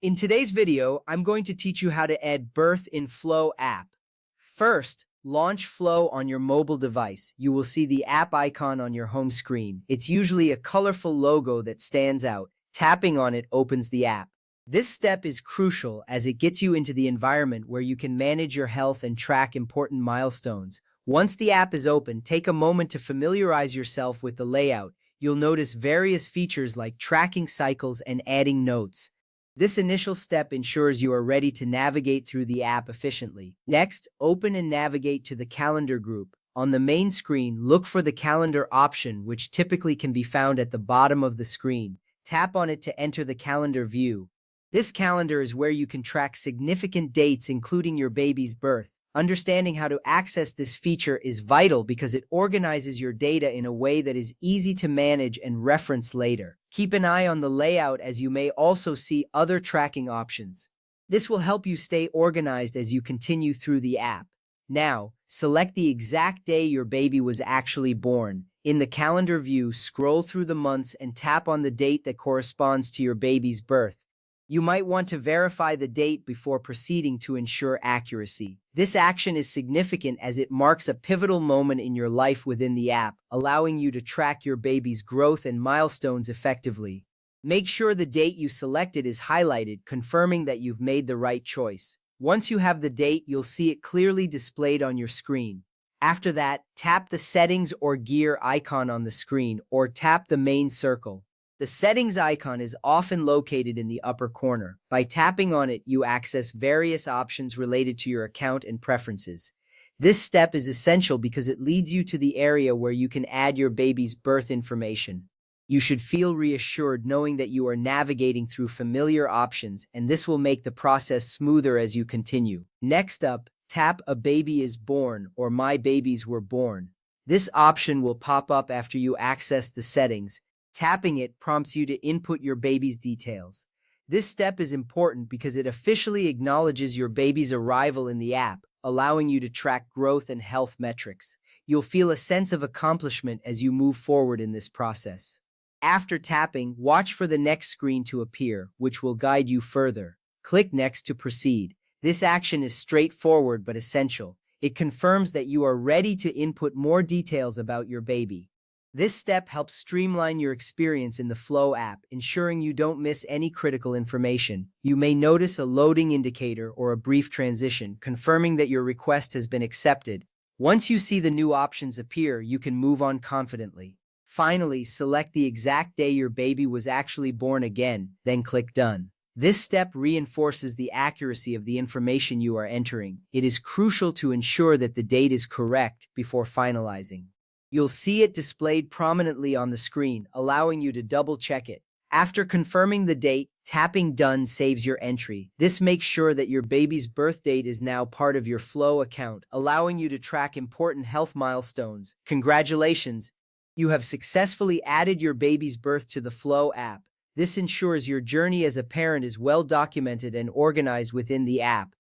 In today's video, I'm going to teach you how to add Birth in Flow app. First, launch Flow on your mobile device. You will see the app icon on your home screen. It's usually a colorful logo that stands out. Tapping on it opens the app. This step is crucial as it gets you into the environment where you can manage your health and track important milestones. Once the app is open, take a moment to familiarize yourself with the layout. You'll notice various features like tracking cycles and adding notes. This initial step ensures you are ready to navigate through the app efficiently. Next, open and navigate to the calendar group. On the main screen, look for the calendar option, which typically can be found at the bottom of the screen. Tap on it to enter the calendar view. This calendar is where you can track significant dates, including your baby's birth. Understanding how to access this feature is vital because it organizes your data in a way that is easy to manage and reference later. Keep an eye on the layout as you may also see other tracking options. This will help you stay organized as you continue through the app. Now, select the exact day your baby was actually born. In the calendar view, scroll through the months and tap on the date that corresponds to your baby's birth. You might want to verify the date before proceeding to ensure accuracy. This action is significant as it marks a pivotal moment in your life within the app, allowing you to track your baby's growth and milestones effectively. Make sure the date you selected is highlighted, confirming that you've made the right choice. Once you have the date, you'll see it clearly displayed on your screen. After that, tap the settings or gear icon on the screen, or tap the main circle. The settings icon is often located in the upper corner. By tapping on it, you access various options related to your account and preferences. This step is essential because it leads you to the area where you can add your baby's birth information. You should feel reassured knowing that you are navigating through familiar options, and this will make the process smoother as you continue. Next up, tap A Baby is Born or My Babies Were Born. This option will pop up after you access the settings. Tapping it prompts you to input your baby's details. This step is important because it officially acknowledges your baby's arrival in the app, allowing you to track growth and health metrics. You'll feel a sense of accomplishment as you move forward in this process. After tapping, watch for the next screen to appear, which will guide you further. Click Next to proceed. This action is straightforward but essential. It confirms that you are ready to input more details about your baby. This step helps streamline your experience in the Flow app, ensuring you don't miss any critical information. You may notice a loading indicator or a brief transition, confirming that your request has been accepted. Once you see the new options appear, you can move on confidently. Finally, select the exact day your baby was actually born again, then click Done. This step reinforces the accuracy of the information you are entering. It is crucial to ensure that the date is correct before finalizing. You'll see it displayed prominently on the screen, allowing you to double-check it. After confirming the date, tapping Done saves your entry. This makes sure that your baby's birth date is now part of your Flow account, allowing you to track important health milestones. Congratulations! You have successfully added your baby's birth to the Flow app. This ensures your journey as a parent is well documented and organized within the app.